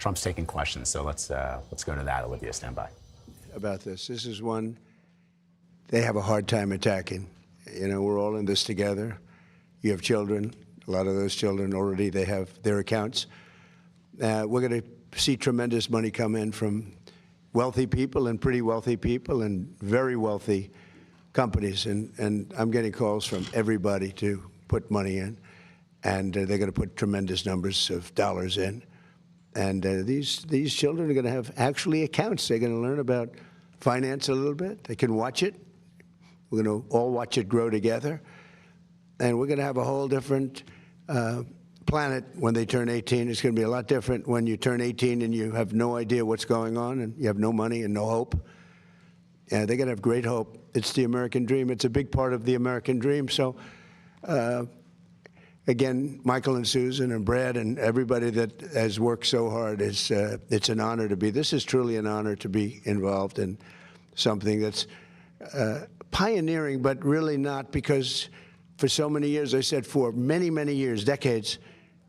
Trump's taking questions, so let's go to that. Olivia, stand by. About this. This is one they have a hard time attacking. You know, we're all in this together. You have children. A lot of those children already, they have their accounts. We're going to see tremendous money come in from wealthy people and pretty wealthy people and very wealthy companies. And I'm getting calls from everybody to put money in. And they're going to put tremendous numbers of dollars in. And these children are going to have actually accounts. They're going to learn about finance a little bit. They can watch it. We're going to all watch it grow together. And we're going to have a whole different planet when they turn 18. It's going to be a lot different when you turn 18 and you have no idea what's going on and you have no money and no hope. They're going to have great hope. It's the American dream. It's a big part of the American dream. So, again, Michael and Susan and Brad and everybody that has worked so hard, it's an honor to be. This is truly an honor to be involved in something that's pioneering, but really not, because for so many years, I said for many, many years, decades,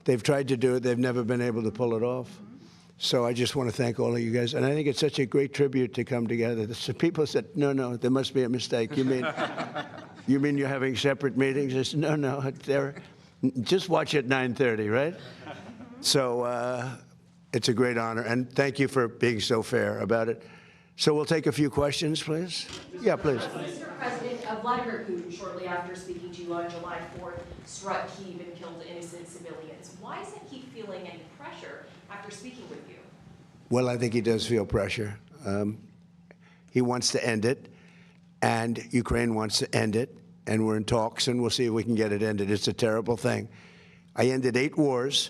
they've tried to do it. They've never been able to pull it off. So I just want to thank all of you guys. And I think it's such a great tribute to come together. So people said, no, there must be a mistake. You mean you're having separate meetings? I said, no, just watch at 9:30, right? So it's a great honor. And thank you for being so fair about it. So we'll take a few questions, please. Yeah, please. Mr. President, Vladimir Putin, shortly after speaking to you on July 4th, struck Kyiv and killed innocent civilians. Why isn't he feeling any pressure after speaking with you? Well, I think he does feel pressure. He wants to end it, and Ukraine wants to end it, and we're in talks, and we'll see if we can get it ended. It's a terrible thing. I ended 8 wars,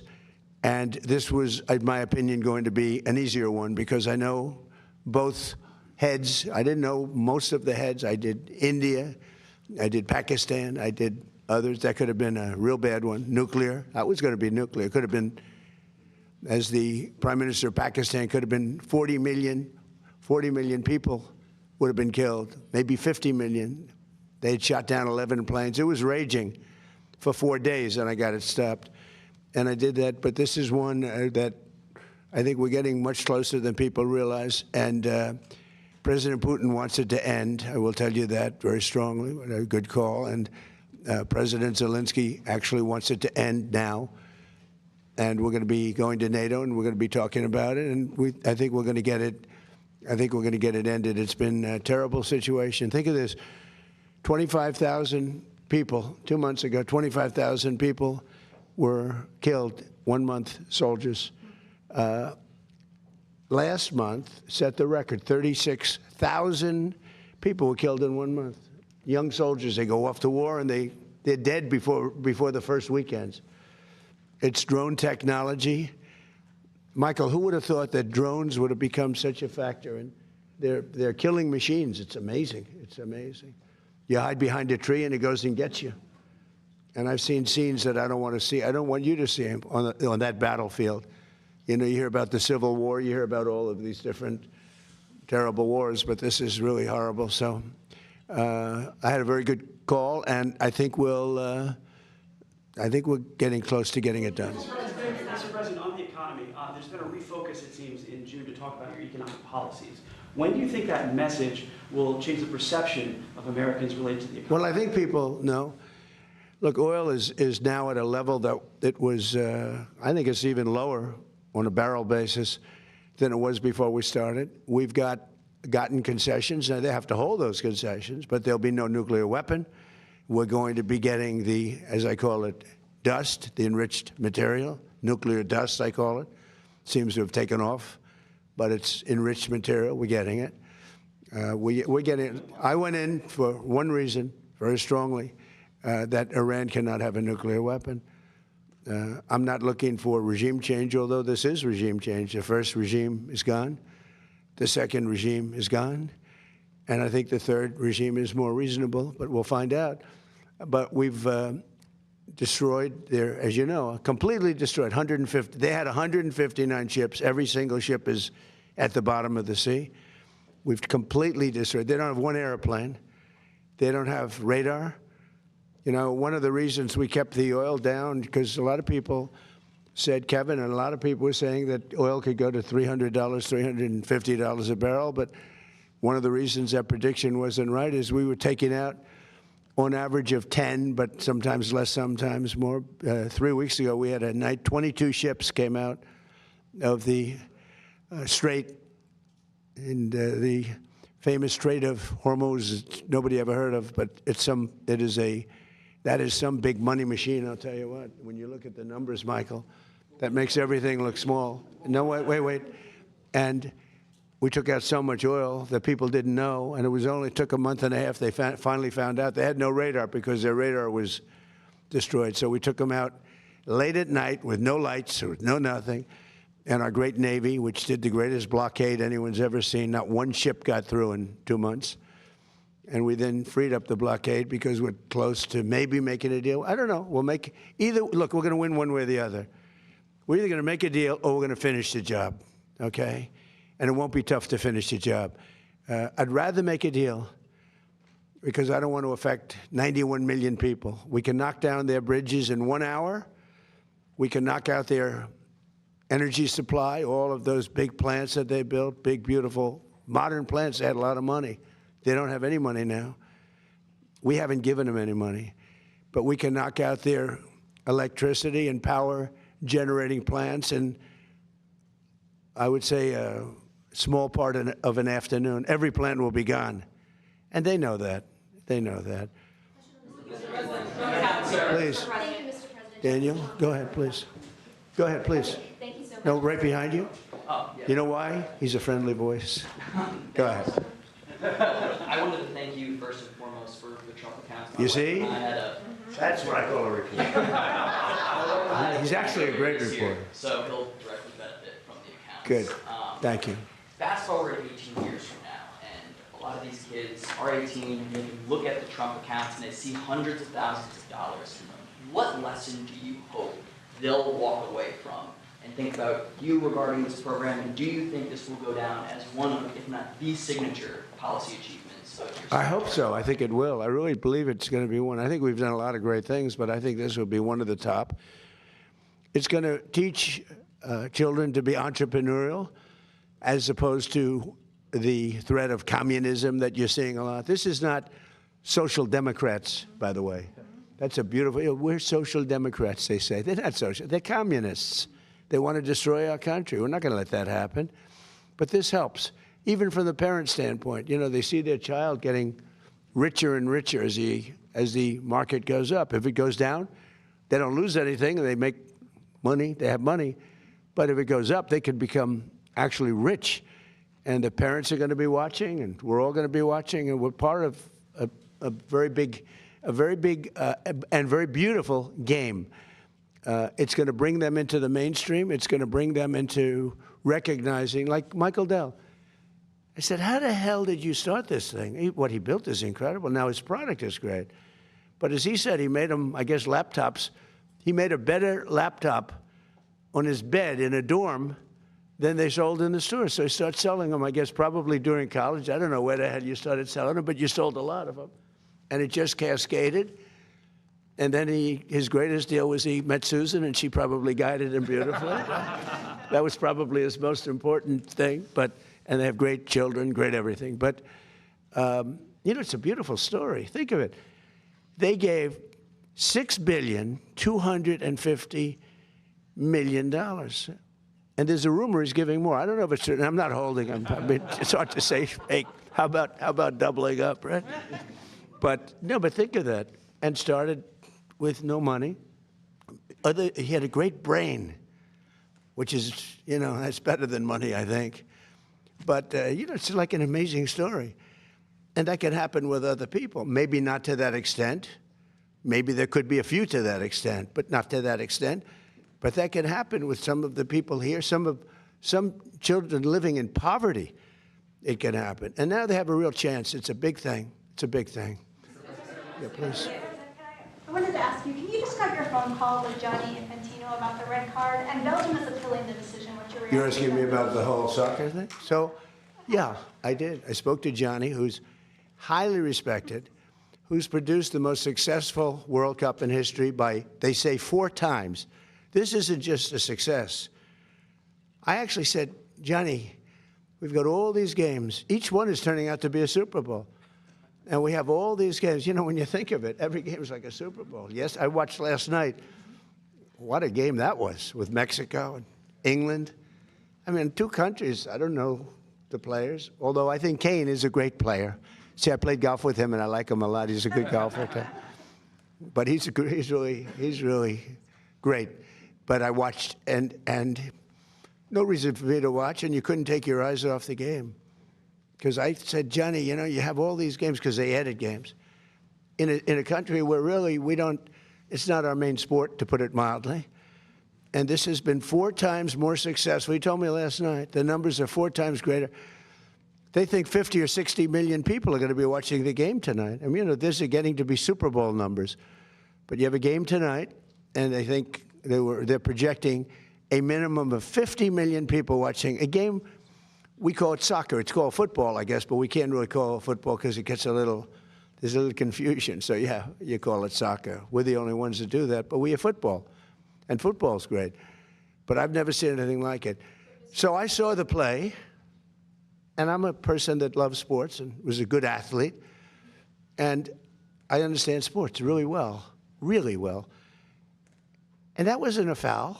and this was, in my opinion, going to be an easier one because I know both heads. I didn't know most of the heads. I did India, I did Pakistan, I did others. That could have been a real bad one. Nuclear. That was going to be nuclear. It could have been, as the Prime Minister of Pakistan, could have been 40 million people would have been killed, maybe 50 million. They had shot down 11 planes. It was raging for 4 days, and I got it stopped. And I did that. But this is one that I think we're getting much closer than people realize. And President Putin wants it to end. I will tell you that very strongly. A good call. And President Zelensky actually wants it to end now. And we're going to be going to NATO, and we're going to be talking about it. And I think we're going to get it. I think we're going to get it ended. It's been a terrible situation. Think of this: 25,000 people 2 months ago. 25,000 people were killed. 1 month, soldiers. Last month set the record. 36,000 people were killed in 1 month. Young soldiers, they go off to war and they're dead before the first weekends. It's drone technology. Michael, who would have thought that drones would have become such a factor? And they're killing machines. It's amazing. It's amazing. You hide behind a tree and it goes and gets you. And I've seen scenes that I don't want to see. I don't want you to see them on that battlefield. You know, you hear about the Civil War, you hear about all of these different terrible wars, but this is really horrible. So I had a very good call, and I think we're getting close to getting it done. Mr. President, on the economy, there's been a refocus, it seems, in June to talk about your economic policies. When do you think that message will change the perception of Americans related to the economy? Well, I think people know. Look, oil is now at a level that it was, I think it's even lower on a barrel basis than it was before we started. We've gotten concessions. Now, they have to hold those concessions, but there'll be no nuclear weapon. We're going to be getting the, as I call it, dust, the enriched material, nuclear dust, I call it. Seems to have taken off, but it's enriched material. We're getting it. We're getting it. I went in for one reason, very strongly, that Iran cannot have a nuclear weapon. I'm not looking for regime change, although this is regime change. The first regime is gone. The second regime is gone. And I think the third regime is more reasonable, but we'll find out. But we've destroyed their, as you know, completely destroyed 150. They had 159 ships. Every single ship is at the bottom of the sea. We've completely destroyed. They don't have one airplane. They don't have radar. You know, one of the reasons we kept the oil down, because a lot of people said, Kevin, and a lot of people were saying that oil could go to $300, $350 a barrel. But one of the reasons that prediction wasn't right is we were taking out on average of 10, but sometimes less, sometimes more. 3 weeks ago, we had a night, 22 ships came out of the Strait, and the famous Strait of Hormuz, nobody ever heard of, but that is some big money machine, I'll tell you what. When you look at the numbers, Michael, that makes everything look small. No, wait. And we took out so much oil that people didn't know, and it only took a month and a half. They finally found out. They had no radar because their radar was destroyed. So we took them out late at night with no lights, with no nothing. And our great Navy, which did the greatest blockade anyone's ever seen, not one ship got through in 2 months. And we then freed up the blockade because we're close to maybe making a deal. I don't know. We'll make either. Look, we're going to win one way or the other. We're either going to make a deal or we're going to finish the job, okay? And it won't be tough to finish the job. I'd rather make a deal because I don't want to affect 91 million people. We can knock down their bridges in 1 hour. We can knock out their energy supply, all of those big plants that they built, big, beautiful, modern plants. They had a lot of money. They don't have any money now. We haven't given them any money. But we can knock out their electricity and power generating plants in, I would say, a small part of an afternoon. Every plant will be gone. And they know that. They know that. Please. Daniel, go ahead, please. Go ahead, please. Thank you so much. No, right behind you. Oh, yeah. You know why? He's a friendly voice. Go ahead. I wanted to thank you first and foremost for the Trump account. You see? I had a, That's what I call a reporter. He's actually a great this year, reporter. so he'll directly benefit from the account. Good. Thank you. Fast forward 18 years from now, and a lot of these kids are 18, and they can look at the Trump accounts and they see hundreds of thousands of dollars from them. What lesson do you hope they'll walk away from and think about you regarding this program, and do you think this will go down as one of, if not the signature policy achievements of your I hope so. I think it will. I really believe it's going to be one. I think we've done a lot of great things, but I think this will be one of the top. It's going to teach children to be entrepreneurial as opposed to the threat of communism that you're seeing a lot. This is not social democrats, by the way. That's a beautiful, we're social democrats, they say. They're not social, they're communists. They want to destroy our country. We're not going to let that happen. But this helps, even from the parent standpoint. You know, they see their child getting richer and richer as the market goes up. If it goes down, they don't lose anything. They make money, they have money. But if it goes up, they could become actually rich. And the parents are going to be watching, and we're all going to be watching, and we're part of a very big and very beautiful game. It's going to bring them into the mainstream. It's going to bring them into recognizing, like Michael Dell. I said, how the hell did you start this thing? What he built is incredible. Now his product is great. But as he said, he made them, I guess, laptops. He made a better laptop on his bed in a dorm than they sold in the store. So he started selling them, I guess, probably during college. I don't know where the hell you started selling them, but you sold a lot of them. And it just cascaded. And then his greatest deal was he met Susan, and she probably guided him beautifully. That was probably his most important thing. And they have great children, great everything. But, you know, it's a beautiful story. Think of it. They gave $6.25 billion. And there's a rumor he's giving more. I don't know if it's true. I'm not holding him. I mean, it's hard to say fake. How about doubling up, right? But think of that. And started with no money. He had a great brain, which is, you know, that's better than money, I think. But, you know, it's like an amazing story. And that can happen with other people. Maybe not to that extent. Maybe there could be a few to that extent, but not to that extent. But that can happen with some of the people here, some children living in poverty. It can happen. And now they have a real chance. It's a big thing. It's a big thing. Yeah, please. I wanted to ask you, can you describe your phone call with Gianni Infantino about the red card, and Belgium is appealing the decision? What's your reaction? You're asking me about the whole soccer thing? So, yeah, I did. I spoke to Gianni, who's highly respected, who's produced the most successful World Cup in history by, they say, 4 times. This isn't just a success. I actually said, Johnny, we've got all these games. Each one is turning out to be a Super Bowl. And we have all these games. You know, when you think of it, every game is like a Super Bowl. Yes, I watched last night. What a game that was with Mexico and England. I mean, two countries, I don't know the players, although I think Kane is a great player. See, I played golf with him, and I like him a lot. He's a good golfer. But he's really great. But I watched, and no reason for me to watch, and you couldn't take your eyes off the game. Because I said, Johnny, you know, you have all these games, because they added games, in a country where really it's not our main sport, to put it mildly. And this has been 4 times more successful. He told me last night the numbers are 4 times greater. They think 50 or 60 million people are going to be watching the game tonight. I mean, you know, this is getting to be Super Bowl numbers. But you have a game tonight, and they think they're projecting a minimum of 50 million people watching a game. We call it soccer. It's called football, I guess, but we can't really call it football because it gets there's a little confusion. So, yeah, you call it soccer. We're the only ones that do that, but we have football. And football's great. But I've never seen anything like it. So I saw the play, and I'm a person that loves sports and was a good athlete. And I understand sports really well, really well. And that wasn't a foul.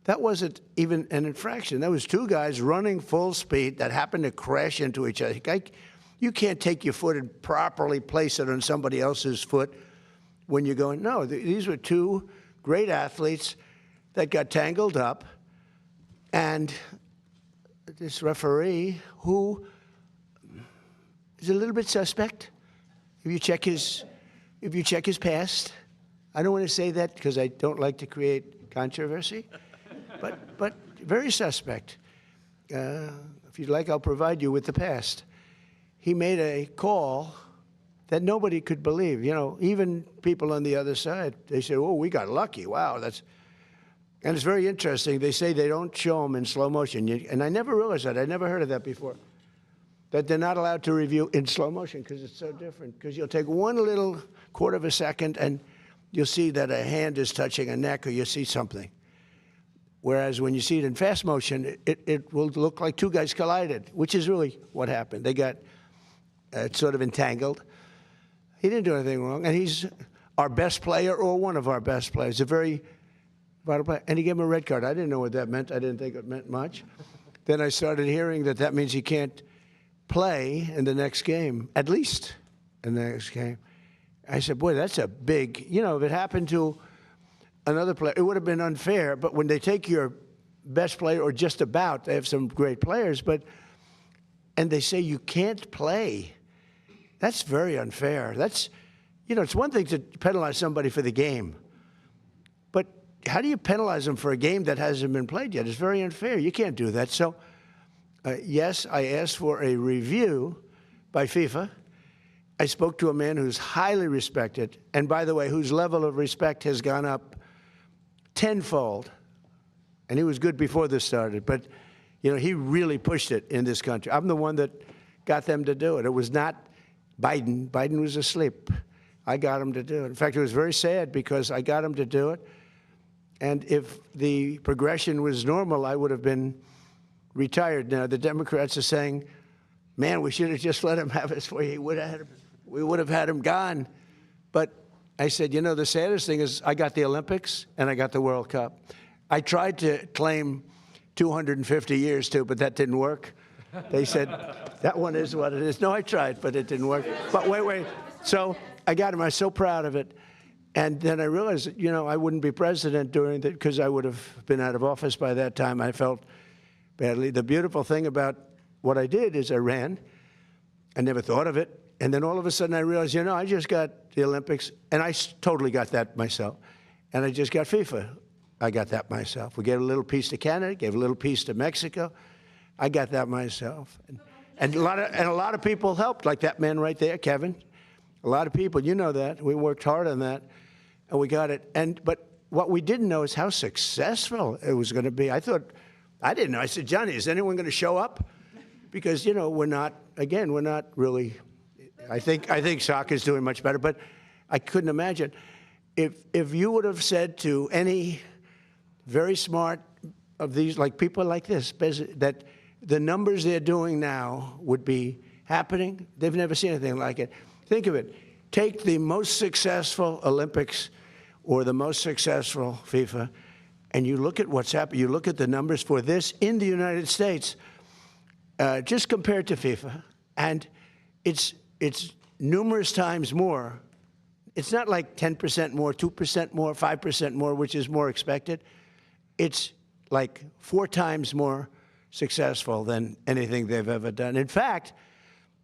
That wasn't even an infraction. That was 2 guys running full speed that happened to crash into each other. You can't take your foot and properly place it on somebody else's foot when you're going, no, these were 2 great athletes that got tangled up, and this referee, who is a little bit suspect, if you check his past, I don't want to say that because I don't like to create controversy, but very suspect. If you'd like, I'll provide you with the past. He made a call that nobody could believe. You know, even people on the other side, they say, oh, we got lucky. Wow, and it's very interesting. They say they don't show them in slow motion. And I never realized that. I never heard of that before, that they're not allowed to review in slow motion because it's so different. Because you'll take one little quarter of a second and you'll see that a hand is touching a neck or you'll see something. Whereas when you see it in fast motion, it will look like 2 guys collided, which is really what happened. They got sort of entangled. He didn't do anything wrong, and he's our best player or one of our best players, a very vital player. And he gave him a red card. I didn't know what that meant. I didn't think it meant much. Then I started hearing that means he can't play in the next game, at least in the next game. I said, boy, that's a big, you know, if it happened to another player, it would have been unfair. But when they take your best player, or just about, they have some great players, and they say you can't play, that's very unfair. That's, you know, it's one thing to penalize somebody for the game, but how do you penalize them for a game that hasn't been played yet? It's very unfair. You can't do that. So, yes, I asked for a review by FIFA. I spoke to a man who's highly respected, and by the way, whose level of respect has gone up tenfold. And he was good before this started, but, you know, he really pushed it in this country. I'm the one that got them to do it. It was not Biden. Biden was asleep. I got him to do it. In fact, it was very sad because I got him to do it. And if the progression was normal, I would have been retired now. The Democrats are saying, man, we should have just let him have his way. We would have had him gone. But I said, you know, the saddest thing is I got the Olympics and I got the World Cup. I tried to claim 250 years too, but that didn't work. They said, that one is what it is. No, I tried, but it didn't work. But wait. So I got him. I was so proud of it. And then I realized that, you know, I wouldn't be president during that because I would have been out of office by that time. I felt badly. The beautiful thing about what I did is I ran. I never thought of it. And then all of a sudden I realized, you know, I just got the Olympics, and I totally got that myself. And I just got FIFA. I got that myself. We gave a little piece to Canada, gave a little piece to Mexico. I got that myself. And a lot of people helped, like that man right there, Kevin. A lot of people, you know that. We worked hard on that, and we got it. But what we didn't know is how successful it was going to be. I didn't know. I said, Johnny, is anyone going to show up? Because, you know, we're not really, I think soccer's doing much better, but I couldn't imagine. If you would have said to any very smart of these, like people like this, that the numbers they're doing now would be happening. They've never seen anything like it. Think of it. Take the most successful Olympics or the most successful FIFA, and you look at what's happened. You look at the numbers for this in the United States, just compared to FIFA, and it's numerous times more. It's not like 10% more, 2% more, 5% more, which is more expected. It's like 4 times more successful than anything they've ever done. In fact,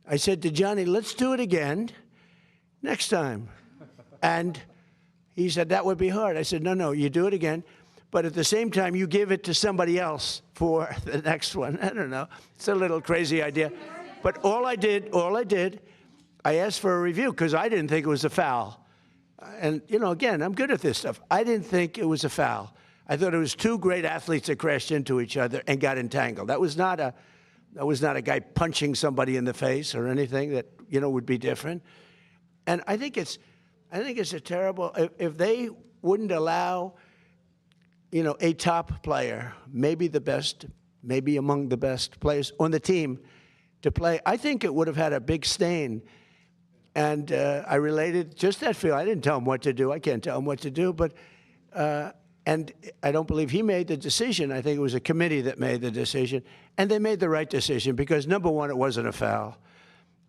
I said to Gianni, let's do it again next time. And he said, that would be hard. I said, no, you do it again. But at the same time, you give it to somebody else for the next one. I don't know. It's a little crazy idea. But all I did, I asked for a review because I didn't think it was a foul. And, again, I'm good at this stuff. I didn't think it was a foul. I thought it was 2 great athletes that crashed into each other and got entangled. That was not a guy punching somebody in the face or anything that, would be different. And I think it's a terrible, if they wouldn't allow, a top player, maybe the best, maybe among the best players on the team to play, I think it would have had a big stain. And I related just that feel. I didn't tell him what to do. I can't tell him what to do. But, and I don't believe he made the decision. I think it was a committee that made the decision. And they made the right decision because, number one, it wasn't a foul.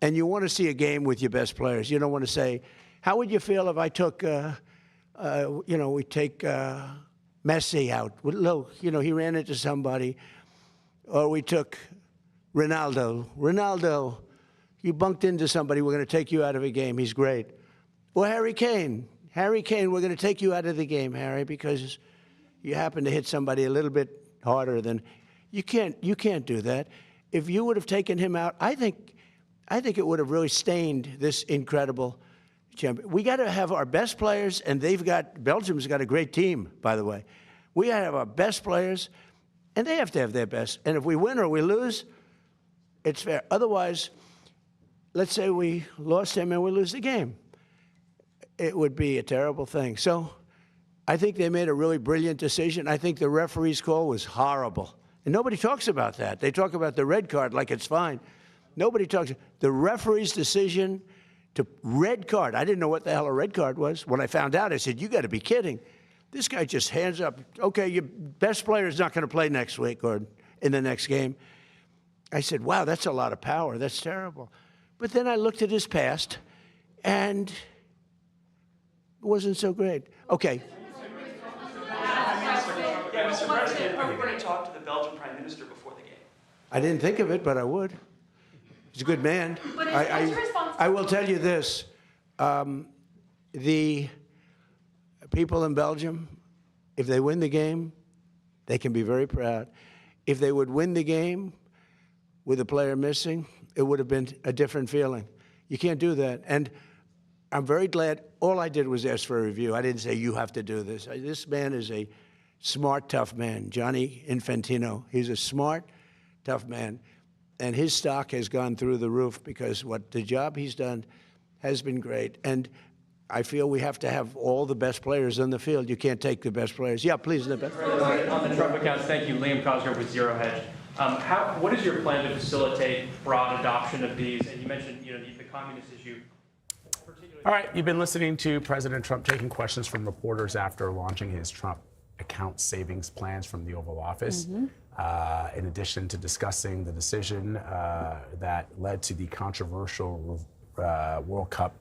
And you want to see a game with your best players. You don't want to say, how would you feel if I took, we take Messi out? Look, he ran into somebody. Or we took Ronaldo, you bunked into somebody, we're going to take you out of a game. He's great. Or Harry Kane, we're going to take you out of the game, Harry, because you happen to hit somebody a little bit harder than you can't do that. If you would have taken him out, I think it would have really stained this incredible champion. We got to have our best players, and Belgium's got a great team, by the way. We got to have our best players, and they have to have their best. And if we win or we lose, it's fair. Otherwise, let's say we lost him and we lose the game. It would be a terrible thing. So I think they made a really brilliant decision. I think the referee's call was horrible. And nobody talks about that. They talk about the red card like it's fine. Nobody talks. The referee's decision to red card. I didn't know what the hell a red card was. When I found out, I said, you got to be kidding. This guy just hands up, okay, your best player is not going to play next week or in the next game. I said, wow, that's a lot of power. That's terrible. But then I looked at his past, and it wasn't so great. Okay. Yeah, Mr. President, are you going to talk to the Belgian Prime Minister before the game? I didn't think of it, but I would. He's a good man. I will tell you this. The people in Belgium, if they win the game, they can be very proud. If they would win the game with a player missing, it would have been a different feeling. You can't do that. And I'm very glad. All I did was ask for a review. I didn't say, you have to do this. This man is a smart, tough man, Gianni Infantino. He's a smart, tough man. And his stock has gone through the roof because the job he's done has been great. And I feel we have to have all the best players on the field. You can't take the best players. Yeah, please, the best. On the Trump accounts, thank you. Liam Cosgrove with Zero Hedge. What is your plan to facilitate broad adoption of these? And you mentioned, the communist issue. All right, you've been listening to President Trump taking questions from reporters after launching his Trump account savings plans from the Oval Office. In addition to discussing the decision that led to the controversial World Cup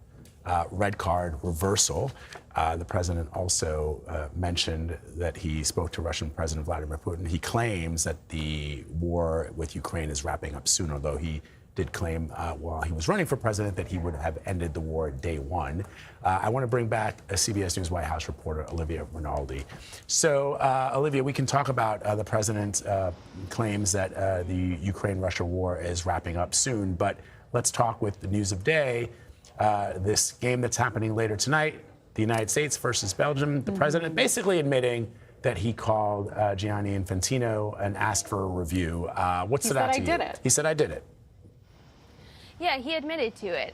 red card reversal, the president also mentioned that he spoke to Russian President Vladimir Putin. He claims that the war with Ukraine is wrapping up soon, although he did claim while he was running for president that he would have ended the war day one. I want to bring back a CBS News White House reporter, Olivia Rinaldi. So, Olivia, we can talk about the president's claims that the Ukraine-Russia war is wrapping up soon, but let's talk with the news of day. This game that's happening later tonight, the United States versus Belgium, the president basically admitting that he called Gianni Infantino and asked for a review. What stood out to you? He said, I did it. He said, I did it. Yeah, he admitted to it,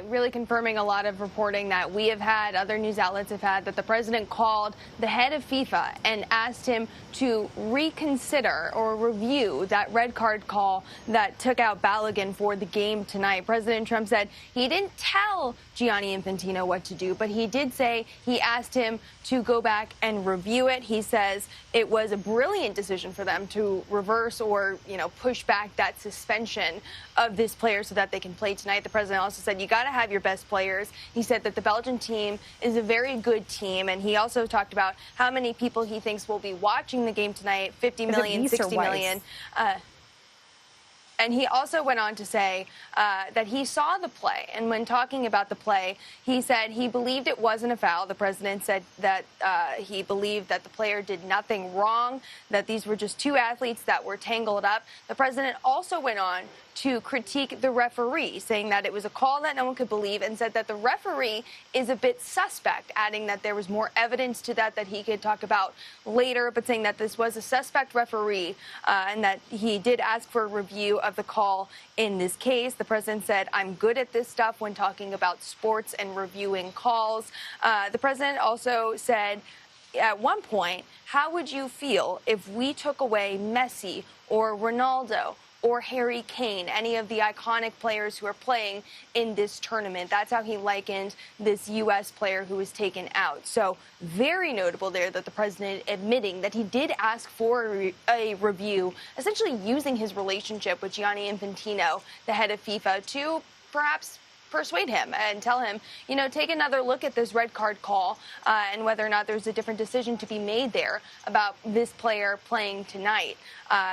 really confirming a lot of reporting that we have had, other news outlets have had, that the president called the head of FIFA and asked him to reconsider or review that red card call that took out Balogun for the game tonight. President Trump said he didn't tell Gianni Infantino what to do, but he did say he asked him to go back and review it. He says it was a brilliant decision for them to reverse or, push back that suspension of this player so that they can play tonight. The president also said you got to have your best players. He said that the Belgian team is a very good team, and he also talked about how many people he thinks will be watching the game tonight, 50 million, 60 million. And he also went on to say that he saw the play. And when talking about the play, he said he believed it wasn't a foul. The president said that he believed that the player did nothing wrong, that these were just two athletes that were tangled up. The president also went on to critique the referee, saying that it was a call that no one could believe, and said that the referee is a bit suspect, adding that there was more evidence to that he could talk about later, but saying that this was a suspect referee and that he did ask for a review of the call in this case. The president said, I'm good at this stuff when talking about sports and reviewing calls. The president also said, at one point, how would you feel if we took away Messi or Ronaldo or Harry Kane, any of the iconic players who are playing in this tournament? That's how he likened this U.S. player who was taken out. So very notable there that the president admitting that he did ask for a review, essentially using his relationship with Gianni Infantino, the head of FIFA, to perhaps persuade him and tell him, take another look at this red card call and whether or not there's a different decision to be made there about this player playing tonight.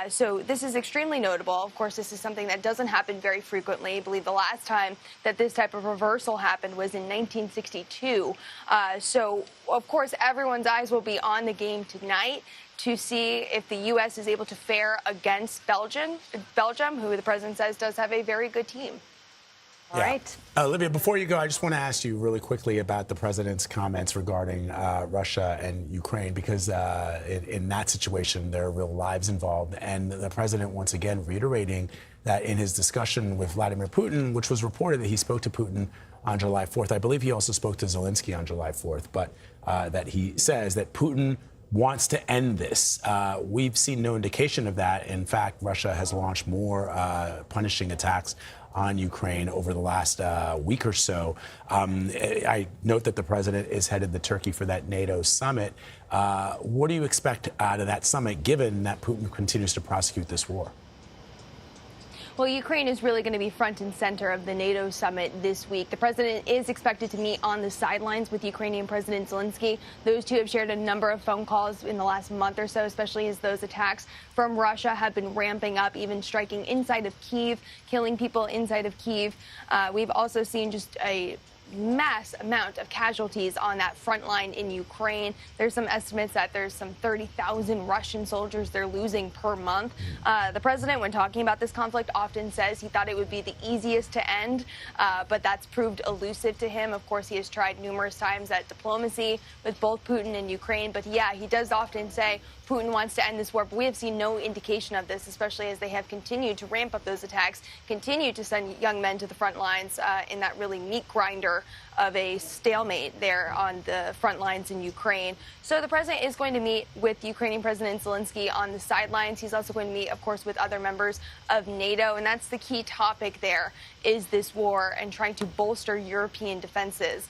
So this is extremely notable. Of course, this is something that doesn't happen very frequently. I believe the last time that this type of reversal happened was in 1962. So, of course, everyone's eyes will be on the game tonight to see if the U.S. is able to fare against Belgium, who the president says does have a very good team. All right. Olivia, before you go, I just want to ask you really quickly about the president's comments regarding Russia and Ukraine, because in that situation, there are real lives involved. And the president, once again, reiterating that in his discussion with Vladimir Putin, which was reported that he spoke to Putin on July 4th. I believe he also spoke to Zelensky on July 4th, but that he says that Putin wants to end this. We've seen no indication of that. In fact, Russia has launched more punishing attacks on Ukraine over the last week or so. I note that the president is headed to Turkey for that NATO summit. What do you expect out of that summit, given that Putin continues to prosecute this war? Well, Ukraine is really going to be front and center of the NATO summit this week. The president is expected to meet on the sidelines with Ukrainian President Zelensky. Those two have shared a number of phone calls in the last month or so, especially as those attacks from Russia have been ramping up, even striking inside of Kyiv, killing people inside of Kyiv. We've also seen just a mass amount of casualties on that front line in Ukraine. There's some estimates that there's some 30,000 Russian soldiers they're losing per month. The president, when talking about this conflict, often says he thought it would be the easiest to end, but that's proved elusive to him. Of course, he has tried numerous times at diplomacy with both Putin and Ukraine, but yeah, he does often say Putin wants to end this war, but we have seen no indication of this, especially as they have continued to ramp up those attacks, continue to send young men to the front lines in that really meat grinder of a stalemate there on the front lines in Ukraine. So the president is going to meet with Ukrainian President Zelensky on the sidelines. He's also going to meet, of course, with other members of NATO, and that's the key topic there, is this war and trying to bolster European defenses.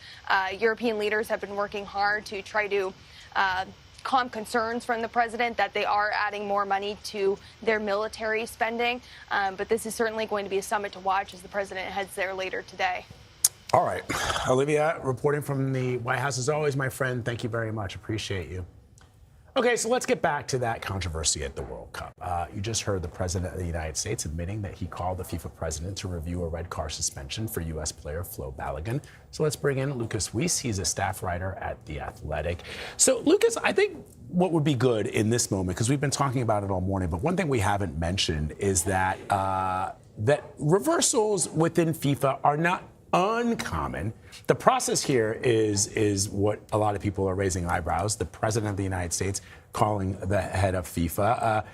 European leaders have been working hard to try to calm concerns from the president that they are adding more money to their military spending. But this is certainly going to be a summit to watch as the president heads there later today. All right. Olivia, reporting from the White House as always, my friend. Thank you very much. Appreciate you. Okay, so let's get back to that controversy at the World Cup. You just heard the president of the United States admitting that he called the FIFA president to review a red card suspension for U.S. player Folarin Balogun. So let's bring in Lukas Weese. He's a staff writer at The Athletic. So, Lukas, I think what would be good in this moment, because we've been talking about it all morning, but one thing we haven't mentioned is that that reversals within FIFA are not uncommon. The process here is what a lot of people are raising eyebrows. The president of the United States calling the head of FIFA.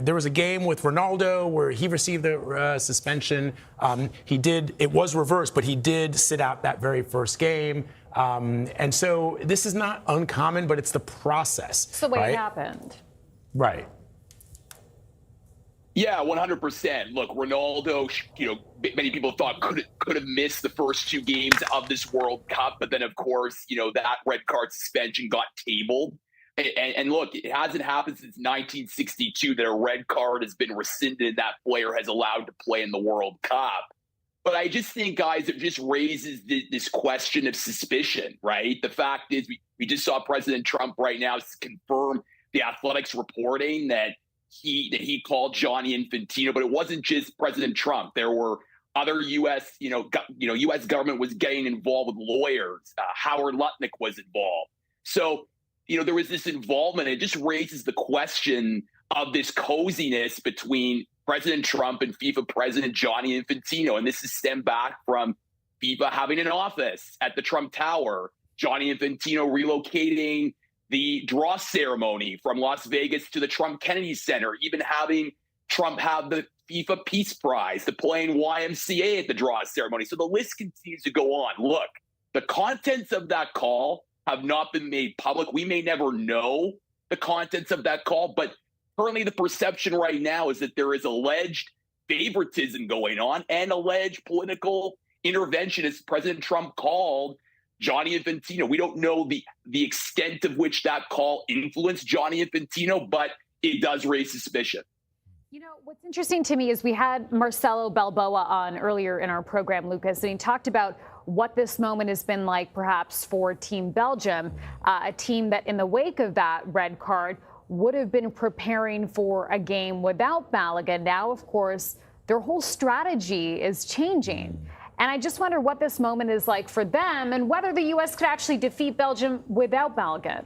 There was a game with Ronaldo where he received the suspension. It was reversed, but he did sit out that very first game. And so this is not uncommon, but it's the process. It's the way right? it happened. Right. Yeah, 100%. Look, Ronaldo, many people thought could have missed the first 2 games of this World Cup, but then of course, that red card suspension got tabled. And look, it hasn't happened since 1962 that a red card has been rescinded and that player has allowed to play in the World Cup. But I just think, guys, it just raises this question of suspicion, right? The fact is, we just saw President Trump right now confirm the Athletics reporting that he called Gianni Infantino, but it wasn't just President Trump. There were other U.S. U.S. government was getting involved with lawyers. Howard Lutnick was involved. So, there was this involvement. It just raises the question of this coziness between President Trump and FIFA President Gianni Infantino. And this is stemmed back from FIFA having an office at the Trump Tower, Gianni Infantino relocating the draw ceremony from Las Vegas to the Trump Kennedy Center, even having Trump have the FIFA Peace Prize, the playing YMCA at the draw ceremony. So the list continues to go on. Look, the contents of that call have not been made public. We may never know the contents of that call, but currently the perception right now is that there is alleged favoritism going on and alleged political intervention, as President Trump called Gianni Infantino. We don't know the extent of which that call influenced Gianni Infantino, but it does raise suspicion. What's interesting to me is we had Marcelo Balboa on earlier in our program, Lucas, and he talked about what this moment has been like perhaps for Team Belgium, a team that in the wake of that red card would have been preparing for a game without Balogun. Now, of course, their whole strategy is changing. And I just wonder what this moment is like for them and whether the U.S. could actually defeat Belgium without Balogun.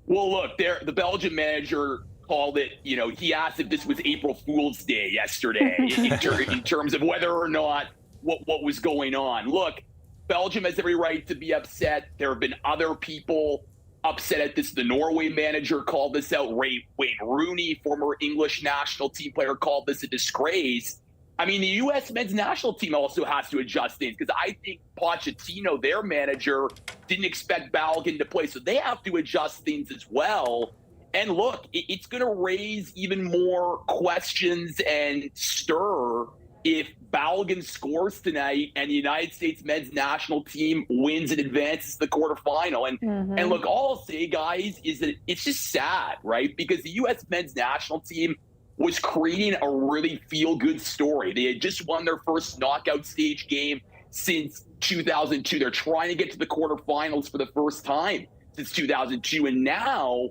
Well, look, the Belgian manager called it, he asked if this was April Fool's Day yesterday in terms of whether or not what was going on. Look, Belgium has every right to be upset. There have been other people upset at this. The Norway manager called this out. Wayne Rooney, former English national team player, called this a disgrace. I mean, the U.S. men's national team also has to adjust things because I think Pochettino, their manager, didn't expect Balogun to play. So they have to adjust things as well. And look, it's going to raise even more questions and stir if Balogun scores tonight and the United States men's national team wins and advances to the quarterfinal. And look, all I'll say, guys, is that it's just sad, right? Because the U.S. men's national team was creating a really feel-good story. They had just won their first knockout stage game since 2002. They're trying to get to the quarterfinals for the first time since 2002. And now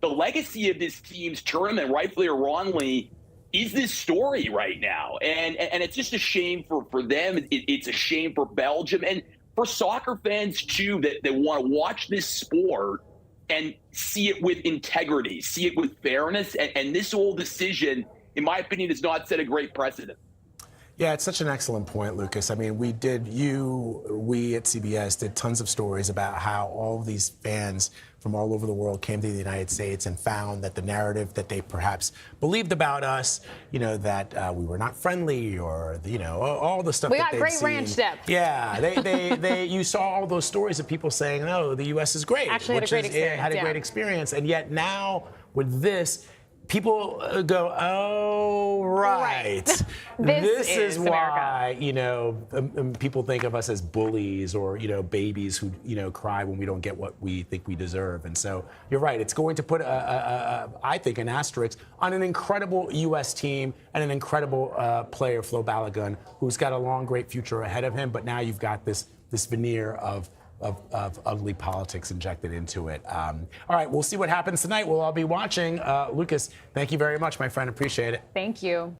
the legacy of this team's tournament, rightfully or wrongly, is this story right now. And it's just a shame for them. It's a shame for Belgium and for soccer fans, too, that want to watch this sport and see it with integrity, see it with fairness. And this whole decision, in my opinion, has not set a great precedent. Yeah, it's such an excellent point, Lucas. I mean, we at CBS did tons of stories about how all of these fans from all over the world came to the United States and found that the narrative that they perhaps believed about us, that we were not friendly or, all the stuff we that got great ranch dip. Yeah, you saw all those stories of people saying, "No, the U.S. is great." Actually had a great experience. Had a great experience, and yet now with this, people go, "Oh, right. This is why, people think of us as bullies or, babies who, cry when we don't get what we think we deserve." And so you're right. It's going to put, I think, an asterisk on an incredible U.S. team and an incredible player, Flo Balogun, who's got a long, great future ahead of him. But now you've got this veneer of ugly politics injected into it. All right, we'll see what happens tonight. We'll all be watching. Lucas, thank you very much, my friend. Appreciate it. Thank you.